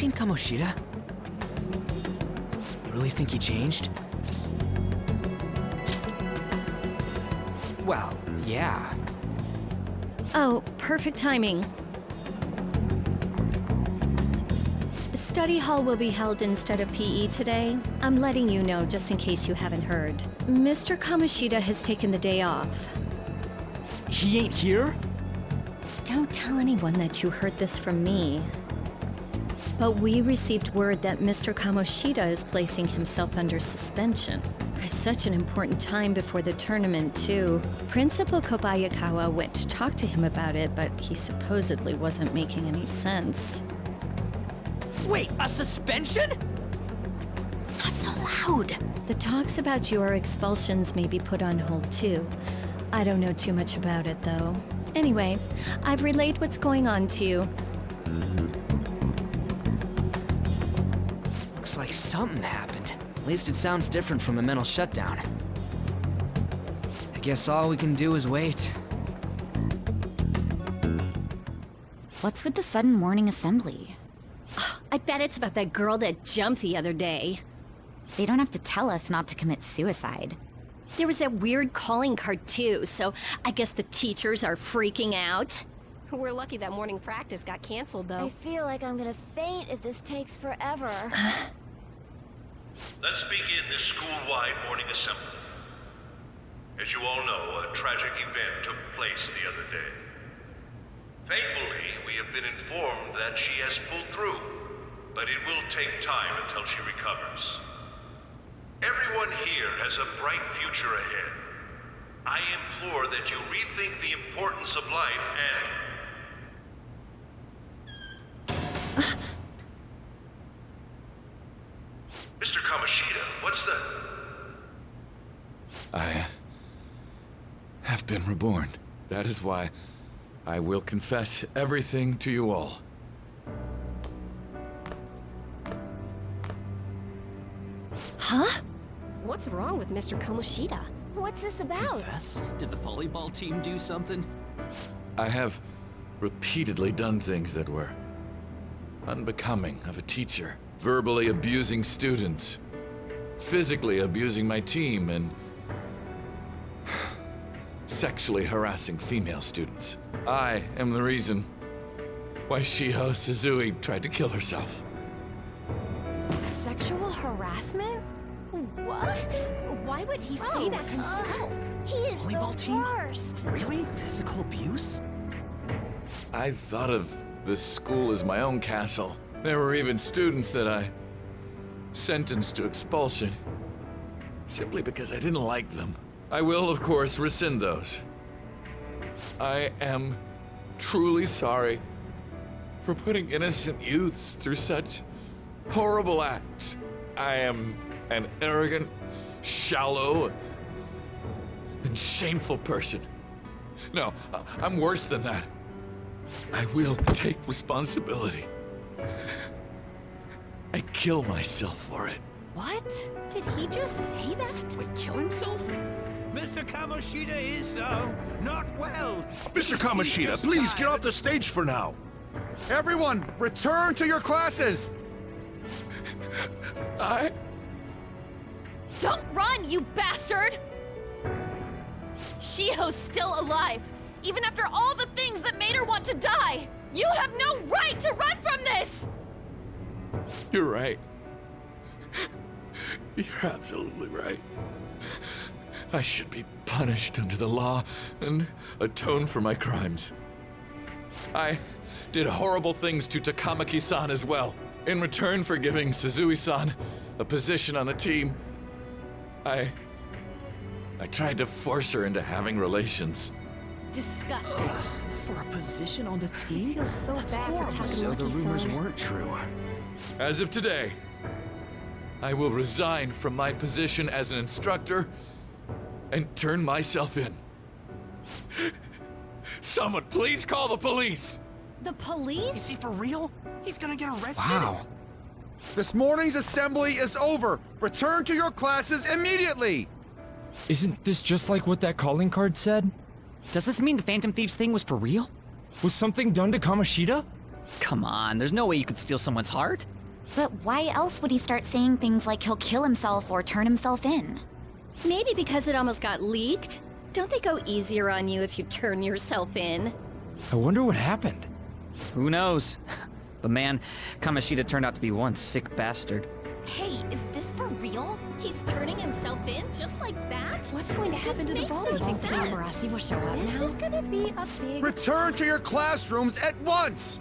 seen Kamoshida? You really think he changed? Well, yeah. Oh, perfect timing. Study hall will be held instead of PE today. I'm letting you know just in case you haven't heard. Mr. Kamoshida has taken the day off. He ain't here? Don't tell anyone that you heard this from me. But we received word that Mr. Kamoshida is placing himself under suspension. It's such an important time before the tournament, too. Principal Kobayakawa went to talk to him about it, but he supposedly wasn't making any sense. Wait, a suspension? Not so loud! The talks about your expulsions may be put on hold, too. I don't know too much about it, though. Anyway, I've relayed what's going on to you. Looks like something happened. At least it sounds different from a mental shutdown. I guess all we can do is wait. What's with the sudden morning assembly? I bet it's about that girl that jumped the other day. They don't have to tell us not to commit suicide. There was that weird calling card too, so I guess the teachers are freaking out. We're lucky that morning practice got canceled, though. I feel like I'm gonna faint if this takes forever. Let's begin this school-wide morning assembly. As you all know, a tragic event took place the other day. Thankfully, we have been informed that she has pulled through, but it will take time until she recovers. Everyone here has a bright future ahead. I implore that you rethink the importance of life and... Mr. Kamoshida, what's the... I have been reborn. That is why I will confess everything to you all. Huh? What's wrong with Mr. Kamoshida? What's this about? Confess? Did the volleyball team do something? I have repeatedly done things that were unbecoming of a teacher. Verbally abusing students, physically abusing my team, and sexually harassing female students. I am the reason why Shiho Suzui tried to kill herself. Sexual harassment? What? Why would he say that himself? He is Volleyball the team? worst. Really? Physical abuse? I thought of this school as my own castle. There were even students that I sentenced to expulsion, simply because I didn't like them. I will, of course, rescind those. I am truly sorry for putting innocent youths through such horrible acts. I am an arrogant, shallow, and shameful person. No, I'm worse than that. I will take responsibility. I kill myself for it. What? Did he just say that? Wait, kill himself? Mr. Kamoshida is, not well. Mr. Kamoshida, please get off the stage for now. Everyone, return to your classes! Don't run, you bastard! Shiho's still alive, even after all the things that made her want to die! You have no right to run from this! You're right. You're absolutely right. I should be punished under the law and atone for my crimes. I did horrible things to Takamaki-san as well. In return for giving Suzui-san a position on the team, I tried to force her into having relations. Disgusting. For a position on the team? I feel so bad for Horrible. So the rumors Takamaki-san. weren't true. As of today, I will resign from my position as an instructor and turn myself in. Someone please call the police! The police? Is he for real? He's gonna get arrested? Wow. This morning's assembly is over. Return to your classes immediately! Isn't this just like what that calling card said? Does this mean the Phantom Thieves thing was for real? Was something done to Kamoshida? Come on, there's no way you could steal someone's heart. But why else would he start saying things like he'll kill himself or turn himself in? Maybe because it almost got leaked? Don't they go easier on you if you turn yourself in? I wonder what happened. Who knows? But man, Kamoshida turned out to be one sick bastard. Hey, is this for real? He's turning himself in just like that? What's going to happen to the volleyball no team? sense. Marasi will show up This now. is gonna be a big... Return to your classrooms at once!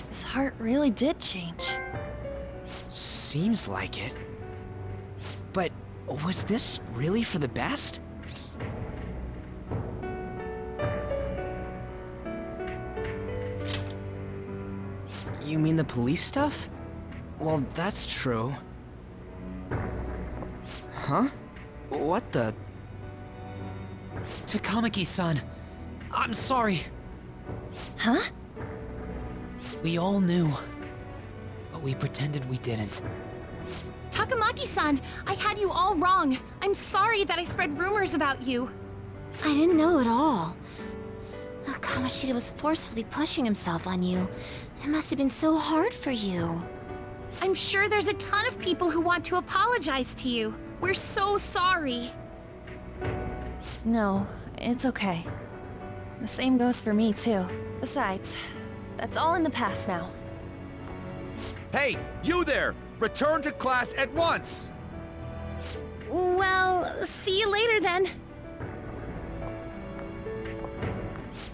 His heart really did change. Seems like it. But was this really for the best? You mean the police stuff? Well, that's true. Huh? What the? Takamaki-san, I'm sorry. Huh? We all knew, but we pretended we didn't. Takamaki-san, I had you all wrong. I'm sorry that I spread rumors about you. I didn't know at all. Kamoshida was forcefully pushing himself on you. It must have been so hard for you. I'm sure there's a ton of people who want to apologize to you. We're so sorry. No, it's okay. The same goes for me, too. Besides, that's all in the past now. Hey, you there! Return to class at once! Well, see you later then.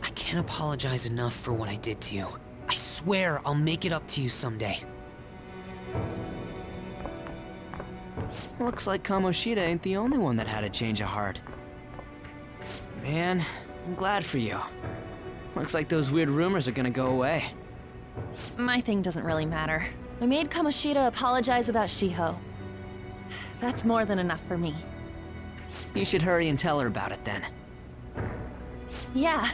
I can't apologize enough for what I did to you. I swear I'll make it up to you someday. Looks like Kamoshida ain't the only one that had a change of heart. Man, I'm glad for you. Looks like those weird rumors are gonna go away. My thing doesn't really matter. We made Kamoshida apologize about Shiho. That's more than enough for me. You should hurry and tell her about it then. Yeah.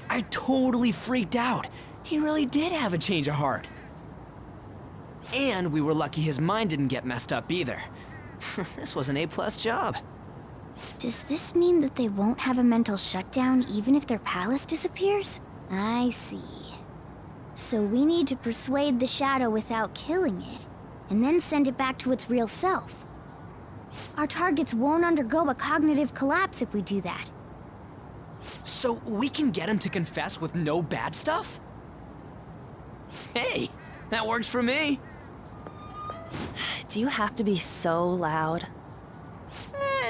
I totally freaked out. He really did have a change of heart. And we were lucky his mind didn't get messed up either. This was an A+ job. Does this mean that they won't have a mental shutdown even if their palace disappears? I see. So we need to persuade the shadow without killing it, and then send it back to its real self. Our targets won't undergo a cognitive collapse if we do that. So we can get him to confess with no bad stuff? Hey, that works for me. Do you have to be so loud?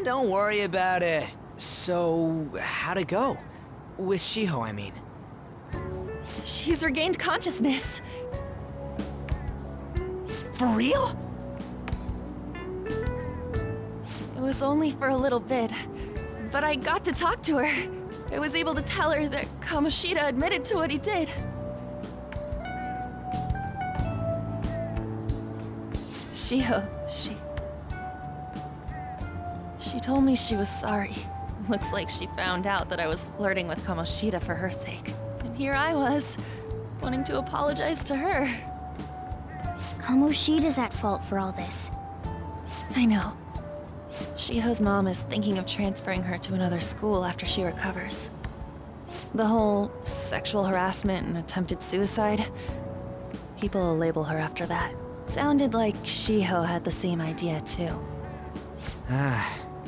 Don't worry about it. So, how'd it go? With Shiho, I mean. She's regained consciousness. For real? It was only for a little bit, but I got to talk to her. I was able to tell her that Kamoshida admitted to what he did. Shiho, She told me she was sorry. Looks like she found out that I was flirting with Kamoshida for her sake. And here I was, wanting to apologize to her. Kamoshida's at fault for all this. I know. Shiho's mom is thinking of transferring her to another school after she recovers. The whole sexual harassment and attempted suicide, people will label her after that. Sounded like Shiho had the same idea too.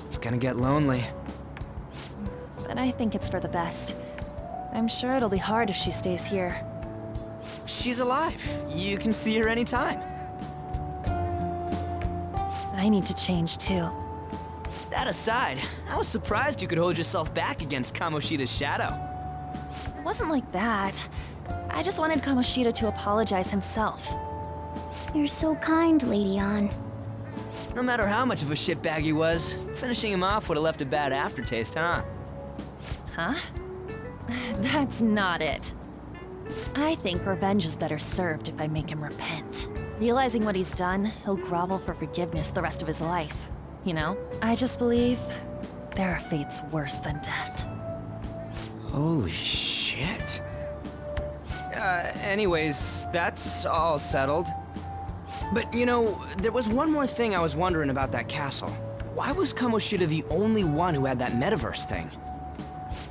It's gonna get lonely. But I think it's for the best. I'm sure it'll be hard if she stays here. She's alive. You can see her anytime. I need to change too. That aside, I was surprised you could hold yourself back against Kamoshida's shadow. It wasn't like that. I just wanted Kamoshida to apologize himself. You're so kind, Lady Ann. No matter how much of a shitbag he was, finishing him off would have left a bad aftertaste, huh? Huh? That's not it. I think revenge is better served if I make him repent. Realizing what he's done, he'll grovel for forgiveness the rest of his life. You know? I just believe there are fates worse than death. Holy shit. Anyways, that's all settled. But you know, there was one more thing I was wondering about that castle. Why was Kamoshida the only one who had that metaverse thing?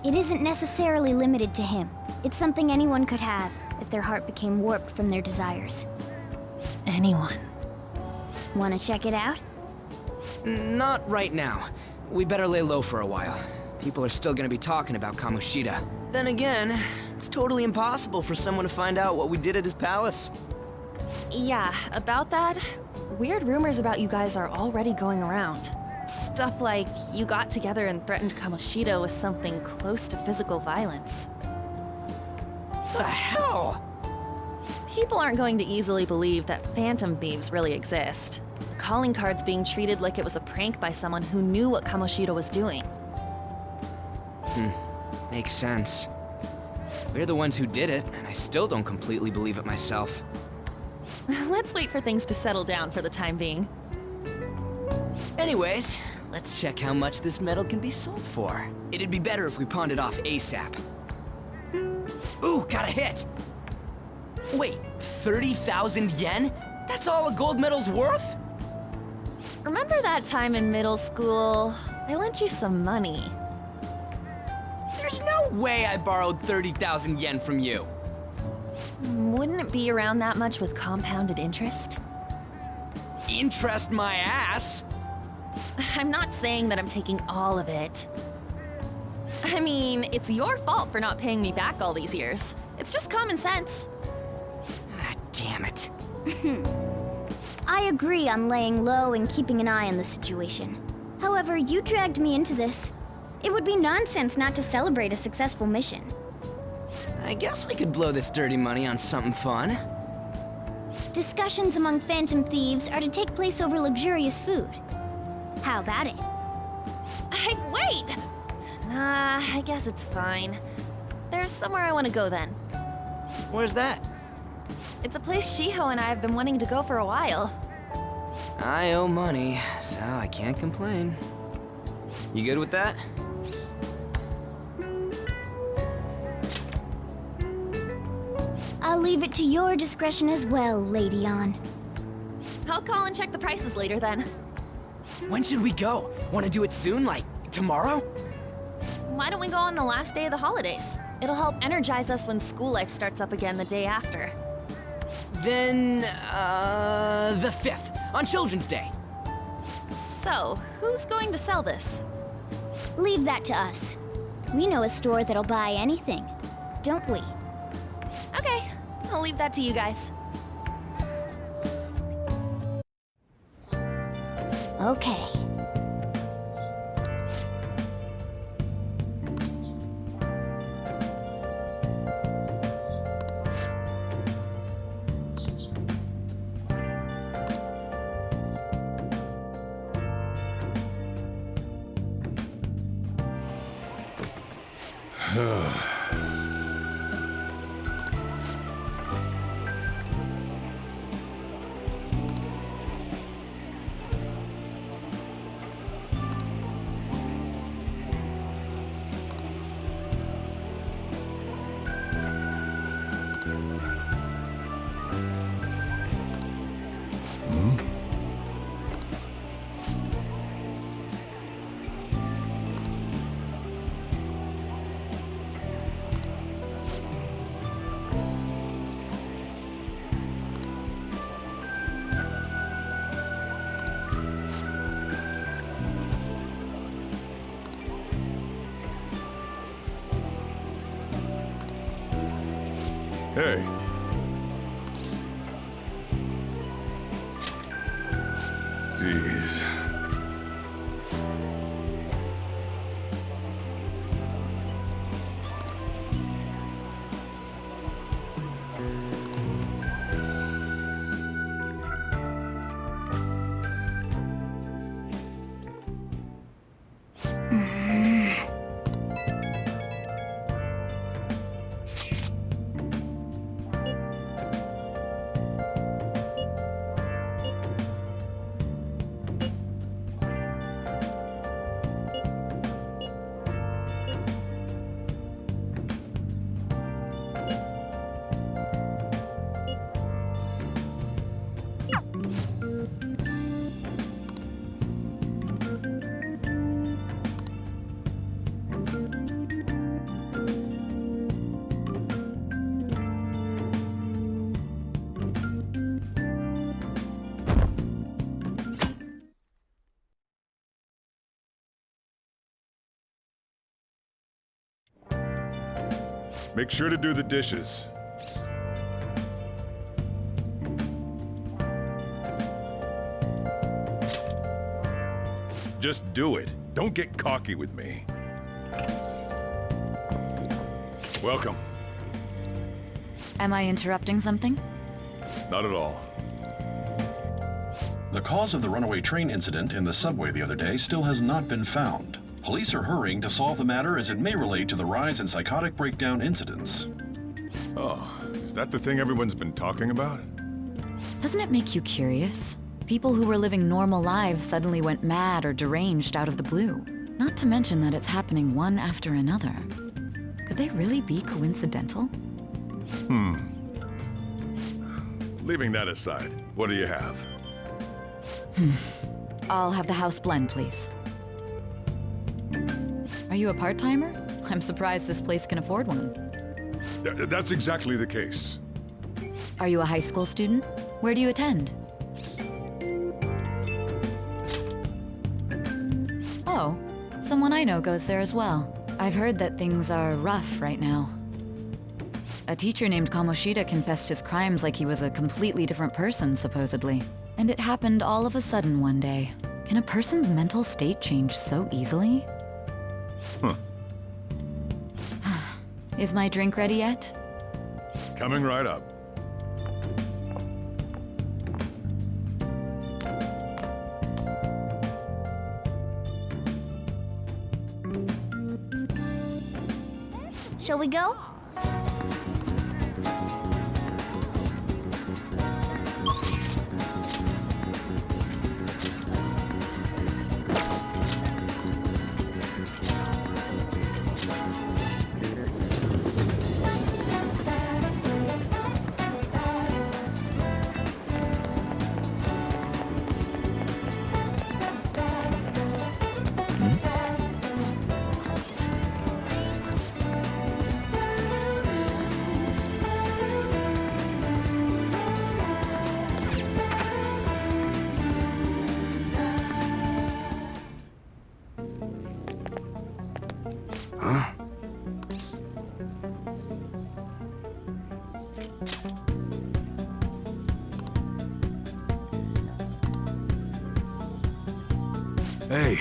It isn't necessarily limited to him. It's something anyone could have if their heart became warped from their desires. Anyone. Wanna check it out? Not right now. We better lay low for a while. People are still gonna be talking about Kamoshida. Then again, it's totally impossible for someone to find out what we did at his palace. Yeah, about that, weird rumors about you guys are already going around. Stuff like you got together and threatened Kamoshida with something close to physical violence. The hell? People aren't going to easily believe that phantom thieves really exist. Calling cards being treated like it was a prank by someone who knew what Kamoshida was doing. Makes sense. We're the ones who did it, and I still don't completely believe it myself. Let's wait for things to settle down for the time being. Anyways, let's check how much this metal can be sold for. It'd be better if we pawned it off ASAP. Ooh, got a hit! Wait, 30,000 yen? That's all a gold medal's worth? Remember that time in middle school? I lent you some money. There's no way I borrowed 30,000 yen from you. Wouldn't it be around that much with compounded interest? Interest my ass? I'm not saying that I'm taking all of it. I mean, it's your fault for not paying me back all these years. It's just common sense. Ah, damn it. I agree on laying low and keeping an eye on the situation. However, you dragged me into this. It would be nonsense not to celebrate a successful mission. I guess we could blow this dirty money on something fun. Discussions among phantom thieves are to take place over luxurious food. How about it? Hey, wait! Nah, I guess it's fine. There's somewhere I want to go then. Where's that? It's a place Shiho and I have been wanting to go for a while. I owe money, so I can't complain. You good with that? I'll leave it to your discretion as well, Lady On. I'll call and check the prices later then. When should we go? Want to do it soon, like tomorrow? Why don't we go on the last day of the holidays? It'll help energize us when school life starts up again the day after. Then, the 5th, on Children's Day. So, who's going to sell this? Leave that to us. We know a store that'll buy anything, don't we? Okay, I'll leave that to you guys. Okay. Hey. Jeez. Make sure to do the dishes. Just do it. Don't get cocky with me. Welcome. Am I interrupting something? Not at all. The cause of the runaway train incident in the subway the other day still has not been found. Police are hurrying to solve the matter as it may relate to the rise in psychotic breakdown incidents. Oh, is that the thing everyone's been talking about? Doesn't it make you curious? People who were living normal lives suddenly went mad or deranged out of the blue. Not to mention that it's happening one after another. Could they really be coincidental? Leaving that aside, what do you have? I'll have the house blend, please. Are you a part-timer? I'm surprised this place can afford one. That's exactly the case. Are you a high school student? Where do you attend? Oh, someone I know goes there as well. I've heard that things are rough right now. A teacher named Kamoshida confessed his crimes like he was a completely different person, supposedly. And it happened all of a sudden one day. Can a person's mental state change so easily? Is my drink ready yet? Coming right up. Shall we go? Hey.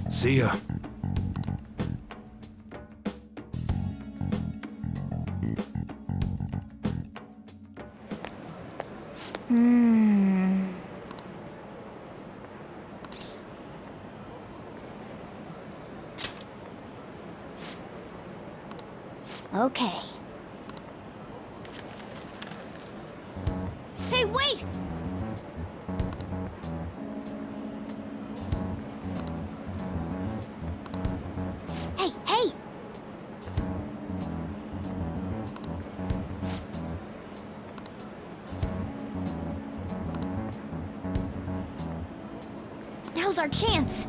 See ya. Okay. Now's our chance.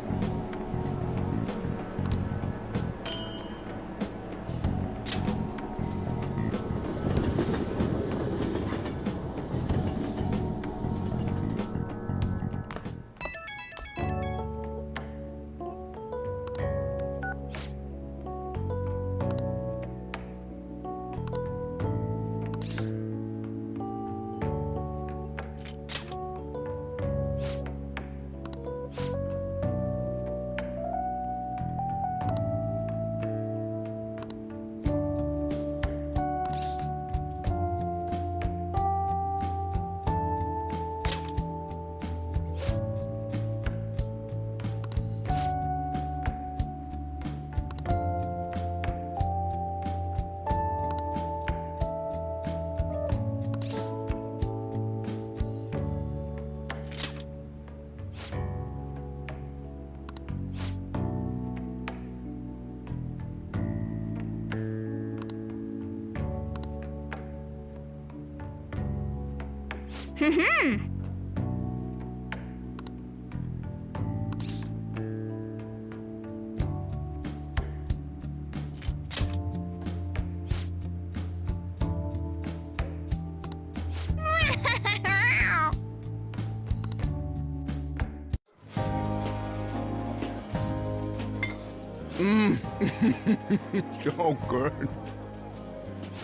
So good.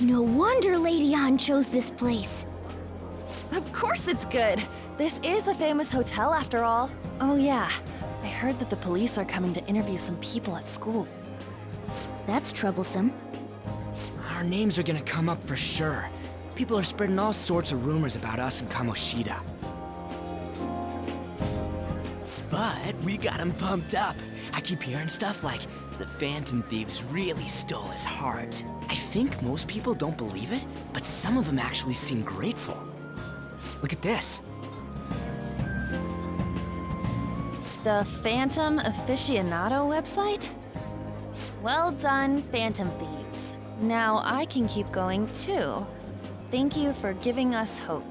No wonder Lady Ann chose this place. Of course it's good. This is a famous hotel after all. Oh yeah, I heard that the police are coming to interview some people at school. That's troublesome. Our names are gonna come up for sure. People are spreading all sorts of rumors about us and Kamoshida. But we got him pumped up. I keep hearing stuff like, the Phantom Thieves really stole his heart. I think most people don't believe it, but some of them actually seem grateful. Look at this. The Phantom Aficionado website? Well done, Phantom Thieves. Now I can keep going too. Thank you for giving us hope.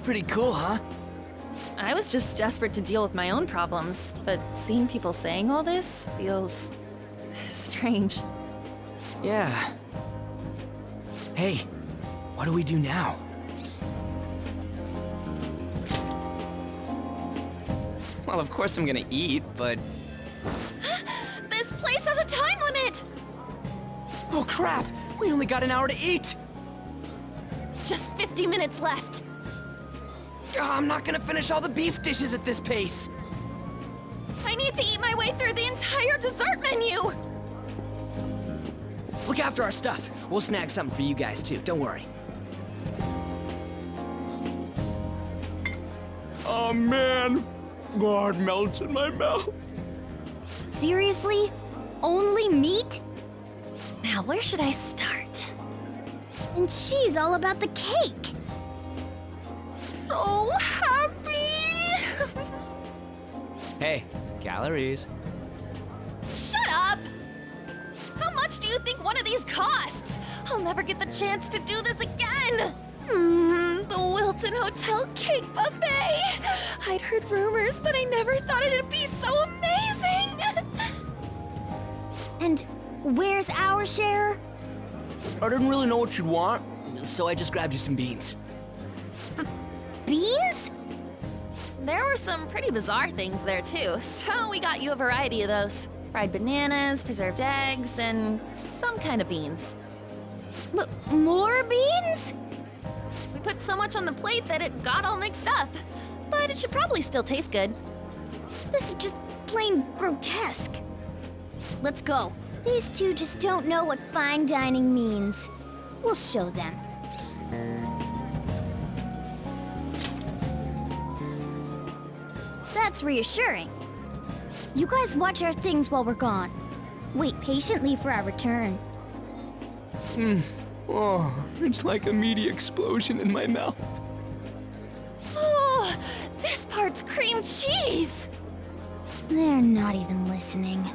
Pretty cool, huh? I was just desperate to deal with my own problems, but seeing people saying all this feels strange. Yeah. Hey, what do we do now? Well, of course I'm gonna eat, but... This place has a time limit! Oh crap! We only got an hour to eat! Just 50 minutes left. I'm not gonna finish all the beef dishes at this pace! I need to eat my way through the entire dessert menu! Look after our stuff. We'll snag something for you guys too, don't worry. Oh man! God melts in my mouth. Seriously? Only meat? Now where should I start? And she's all about the cake. So happy! Hey, calories. Shut up! How much do you think one of these costs? I'll never get the chance to do this again! The Wilton Hotel Cake Buffet! I'd heard rumors, but I never thought it'd be so amazing! And where's our share? I didn't really know what you'd want, so I just grabbed you some beans. Beans? There were some pretty bizarre things there too, so we got you a variety of those. Fried bananas, preserved eggs, and some kind of beans. More beans? We put so much on the plate that it got all mixed up. But it should probably still taste good. This is just plain grotesque. Let's go. These two just don't know what fine dining means. We'll show them. That's reassuring. You guys watch our things while we're gone. Wait patiently for our return. Oh, it's like a meaty explosion in my mouth. Oh, this part's cream cheese! They're not even listening.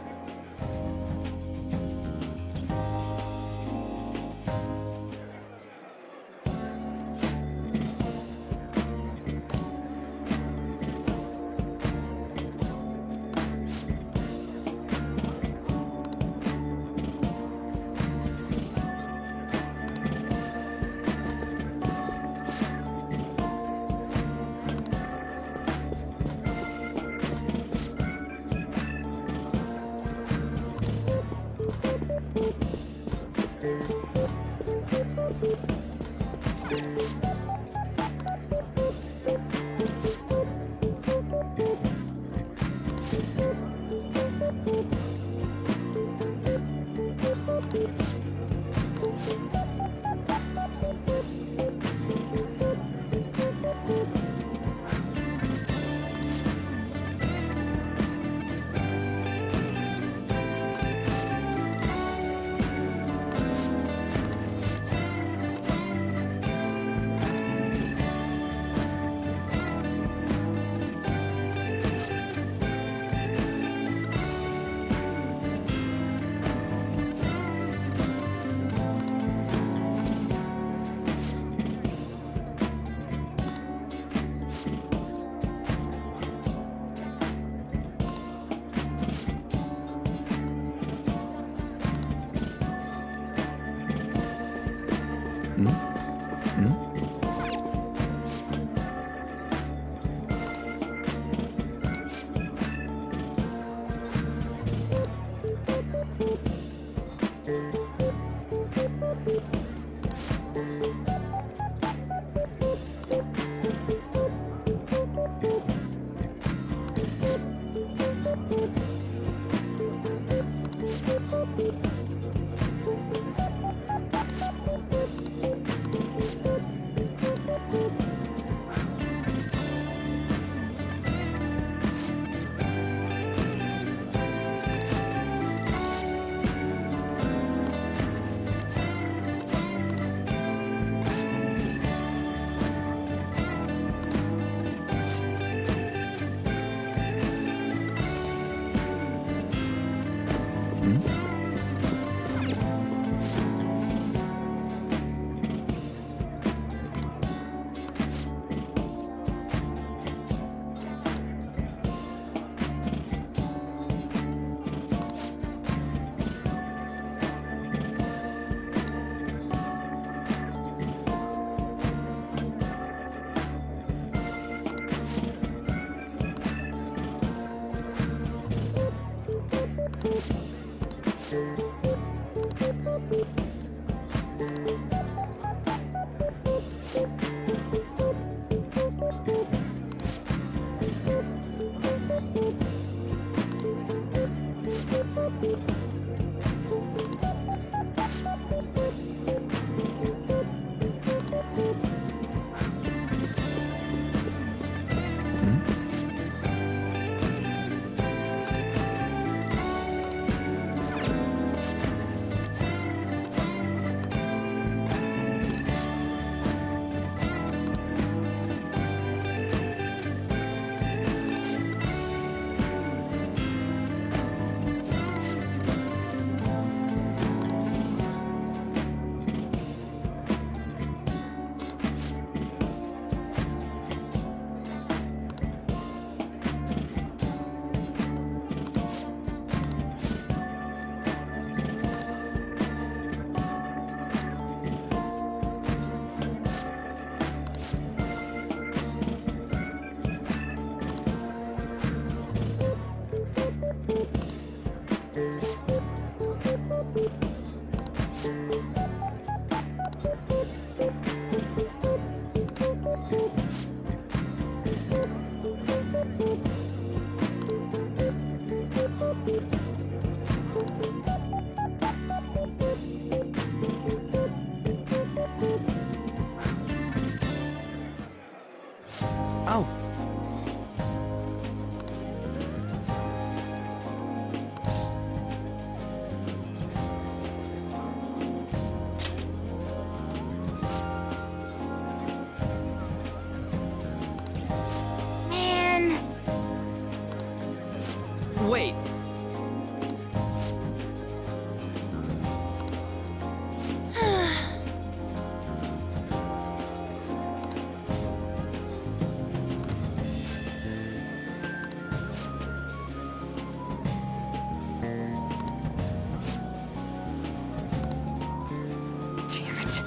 Oh. Man. Wait. Damn it.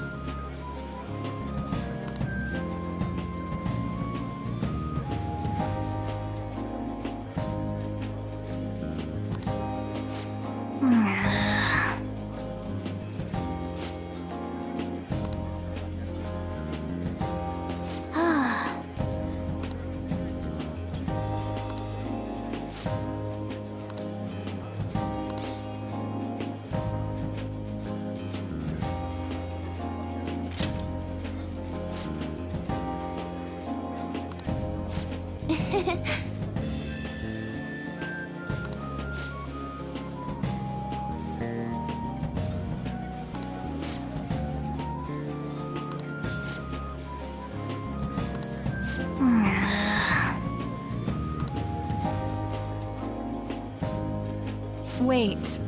Wait.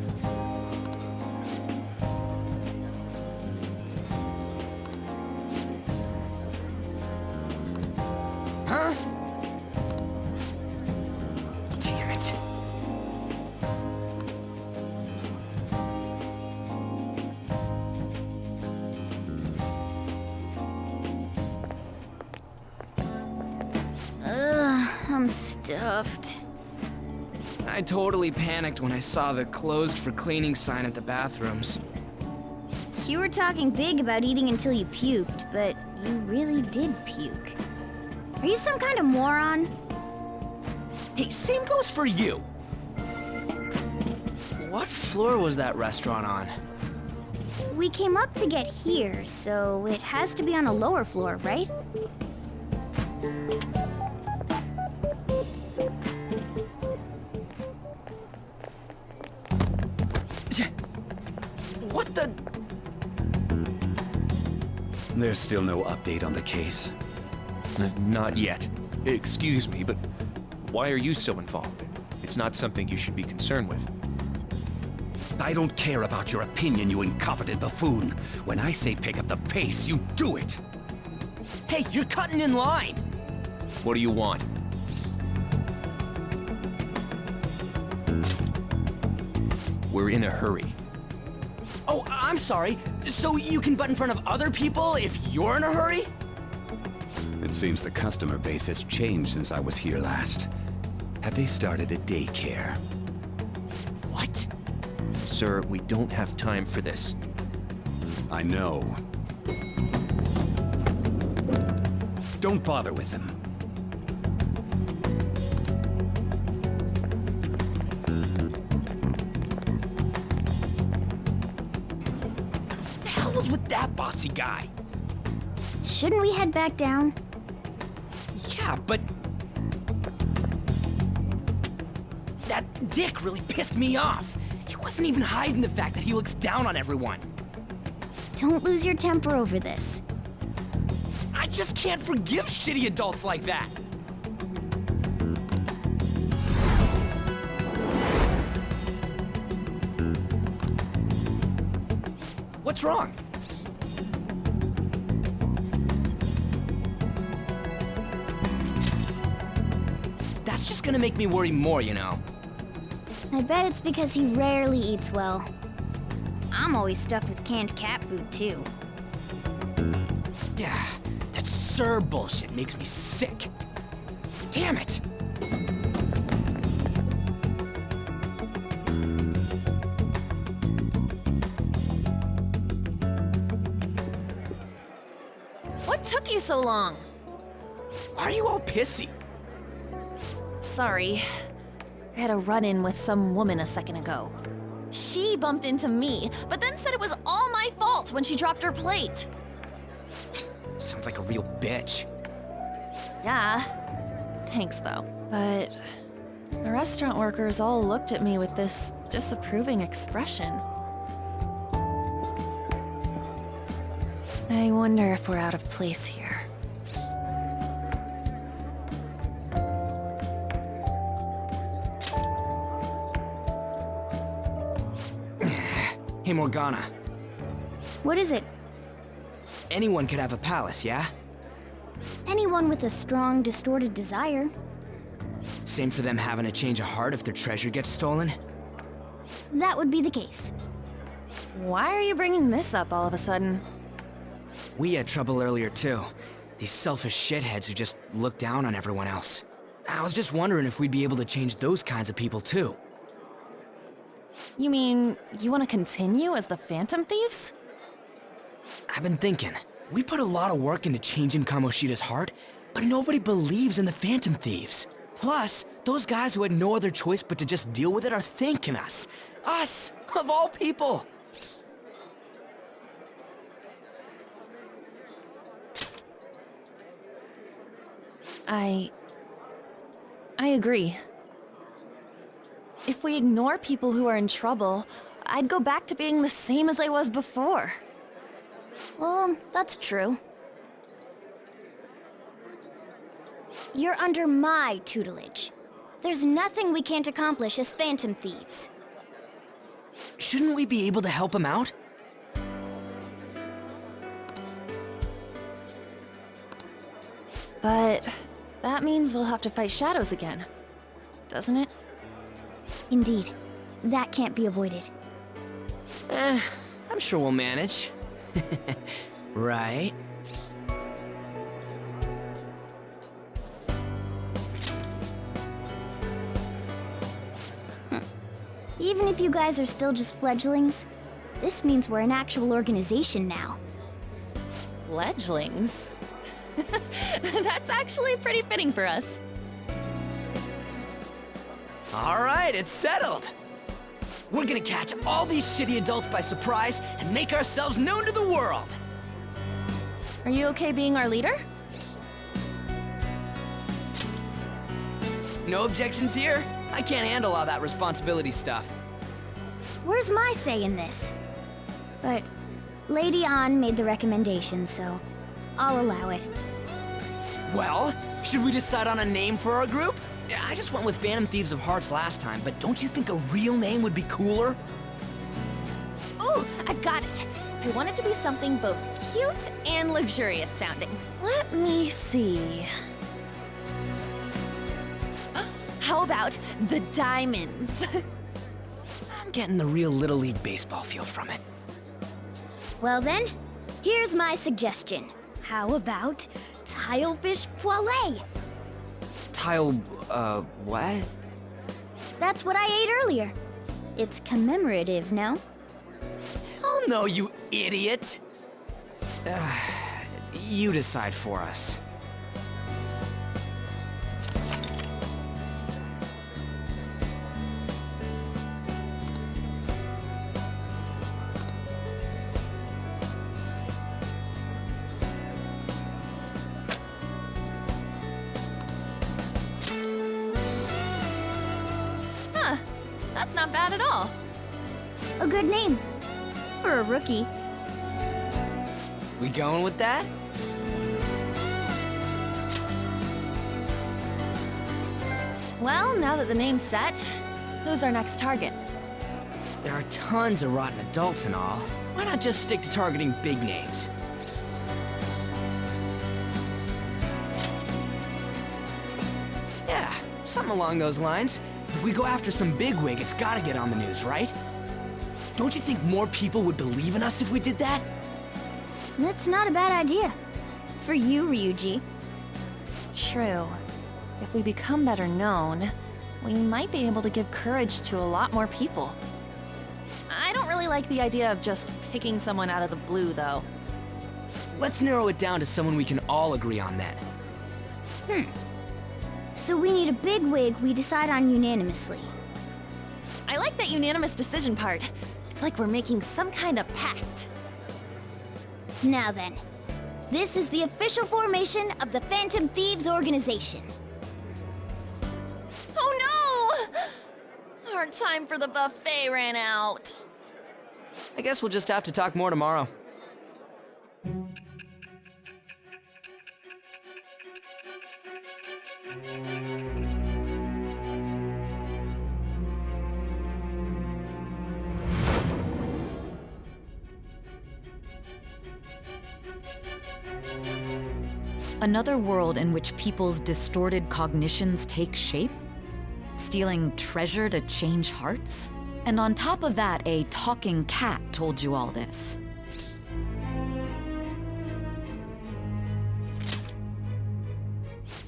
Huh? Damn it. I'm stuffed. I totally panicked when I saw the closed for cleaning sign at the bathrooms. You were talking big about eating until you puked, but you really did puke. Are you some kind of moron? Hey, same goes for you! What floor was that restaurant on? We came up to get here, so it has to be on a lower floor, right? What the? There's still no update on the case. Not yet. Excuse me, but why are you so involved? It's not something you should be concerned with. I don't care about your opinion, you incompetent buffoon. When I say pick up the pace, you do it. Hey, you're cutting in line! What do you want? We're in a hurry. Oh, I'm sorry. So you can butt in front of other people if you're in a hurry? It seems the customer base has changed since I was here last. Have they started a daycare? What? Sir, we don't have time for this. I know. Don't bother with them. The hell was with that bossy guy? Shouldn't we head back down? Yeah, but... that dick really pissed me off. He wasn't even hiding the fact that he looks down on everyone. Don't lose your temper over this. I just can't forgive shitty adults like that. What's wrong? That's just gonna make me worry more, you know. I bet it's because he rarely eats well. I'm always stuck with canned cat food, too. Yeah, that Sir bullshit makes me sick. Damn it! What took you so long? Why are you all pissy? Sorry. I had a run-in with some woman a second ago. She bumped into me, but then said it was all my fault when she dropped her plate. Sounds like a real bitch. Yeah. Thanks, though. But the restaurant workers all looked at me with this disapproving expression. I wonder if we're out of place here. Hey, Morgana. What is it? Anyone could have a palace, yeah? Anyone with a strong, distorted desire. Same for them having a change of heart if their treasure gets stolen? That would be the case. Why are you bringing this up all of a sudden? We had trouble earlier, too. These selfish shitheads who just look down on everyone else. I was just wondering if we'd be able to change those kinds of people, too. You mean, you want to continue as the Phantom Thieves? I've been thinking. We put a lot of work into changing Kamoshida's heart, but nobody believes in the Phantom Thieves. Plus, those guys who had no other choice but to just deal with it are thanking us. Us, of all people! I agree. If we ignore people who are in trouble, I'd go back to being the same as I was before. Well, that's true. You're under my tutelage. There's nothing we can't accomplish as Phantom Thieves. Shouldn't we be able to help him out? But that means we'll have to fight shadows again, doesn't it? Indeed. That can't be avoided. I'm sure we'll manage. Right? Even if you guys are still just fledglings, this means we're an actual organization now. Fledglings? That's actually pretty fitting for us. All right, it's settled. We're gonna catch all these shitty adults by surprise and make ourselves known to the world. Are you okay being our leader? No objections here. I can't handle all that responsibility stuff. Where's my say in this? But Lady An made the recommendation, so I'll allow it. Well, should we decide on a name for our group? Yeah, I just went with Phantom Thieves of Hearts last time, but don't you think a real name would be cooler? Ooh, I've got it. I want it to be something both cute and luxurious sounding. Let me see. How about the Diamonds? I'm getting the real Little League Baseball feel from it. Well then, here's my suggestion. How about Tilefish Poêlée? What? That's what I ate earlier. It's commemorative, no? Oh no, you idiot! You decide for us. That's not bad at all. A good name. For a rookie. We going with that? Well, now that the name's set, who's our next target? There are tons of rotten adults and all. Why not just stick to targeting big names? Yeah, something along those lines. If we go after some bigwig, it's gotta get on the news, right? Don't you think more people would believe in us if we did that? That's not a bad idea. For you, Ryuji. True. If we become better known, we might be able to give courage to a lot more people. I don't really like the idea of just picking someone out of the blue, though. Let's narrow it down to someone we can all agree on then. So we need a bigwig we decide on unanimously. I like that unanimous decision part. It's like we're making some kind of pact. Now then, this is the official formation of the Phantom Thieves organization. Oh no! Our time for the buffet ran out. I guess we'll just have to talk more tomorrow. Another world in which people's distorted cognitions take shape? Stealing treasure to change hearts? And on top of that, a talking cat told you all this.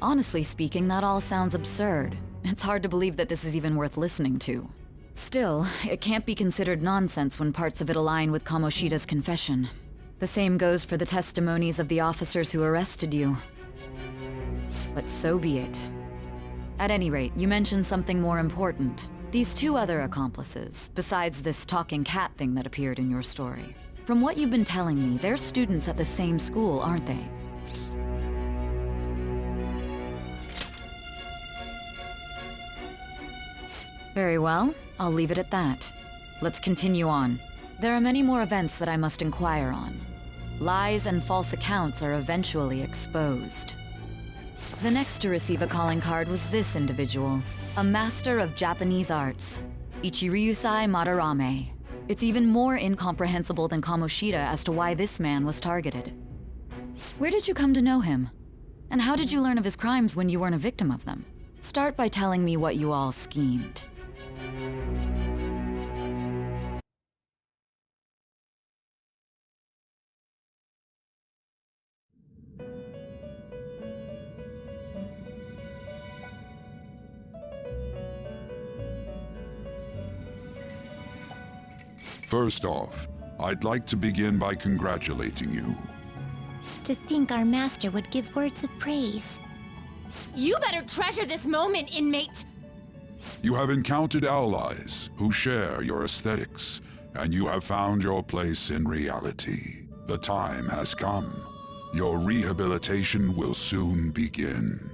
Honestly speaking, that all sounds absurd. It's hard to believe that this is even worth listening to. Still, it can't be considered nonsense when parts of it align with Kamoshida's confession. The same goes for the testimonies of the officers who arrested you. But so be it. At any rate, you mentioned something more important. These two other accomplices, besides this talking cat thing that appeared in your story. From what you've been telling me, they're students at the same school, aren't they? Very well. I'll leave it at that. Let's continue on. There are many more events that I must inquire on. Lies and false accounts are eventually exposed. The next to receive a calling card was this individual, a master of Japanese arts, Ichiryusai Madarame. It's even more incomprehensible than Kamoshida as to why this man was targeted. Where did you come to know him? And how did you learn of his crimes when you weren't a victim of them? Start by telling me what you all schemed. First off, I'd like to begin by congratulating you. To think our master would give words of praise. You better treasure this moment, inmate! You have encountered allies who share your aesthetics, and you have found your place in reality. The time has come. Your rehabilitation will soon begin.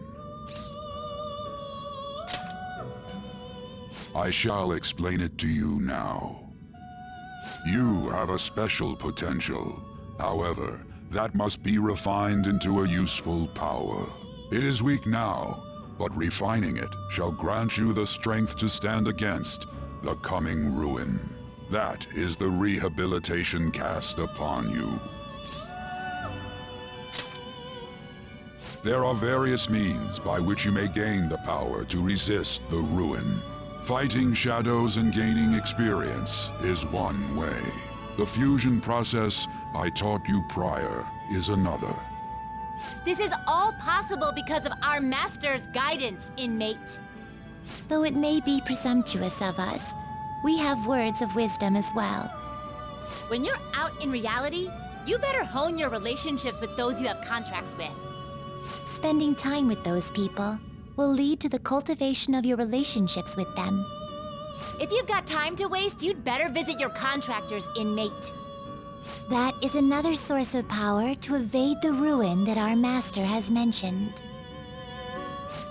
I shall explain it to you now. You have a special potential. However, that must be refined into a useful power. It is weak now, but refining it shall grant you the strength to stand against the coming ruin. That is the rehabilitation cast upon you. There are various means by which you may gain the power to resist the ruin. Fighting shadows and gaining experience is one way. The fusion process I taught you prior is another. This is all possible because of our master's guidance, inmate. Though it may be presumptuous of us, we have words of wisdom as well. When you're out in reality, you better hone your relationships with those you have contracts with. Spending time with those people will lead to the cultivation of your relationships with them. If you've got time to waste, you'd better visit your contractors, inmate. That is another source of power to evade the ruin that our master has mentioned.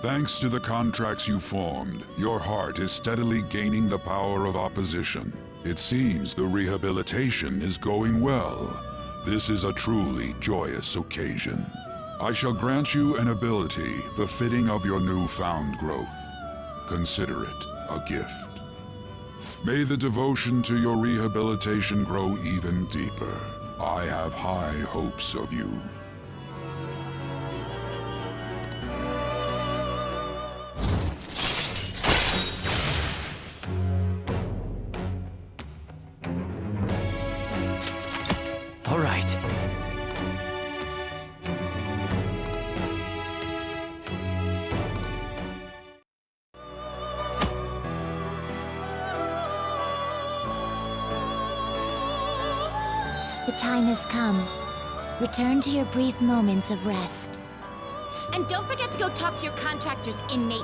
Thanks to the contracts you formed, your heart is steadily gaining the power of opposition. It seems the rehabilitation is going well. This is a truly joyous occasion. I shall grant you an ability befitting of your newfound growth. Consider it a gift. May the devotion to your rehabilitation grow even deeper. I have high hopes of you. All right. The time has come. Return to your brief moments of rest. And don't forget to go talk to your contractors, inmate.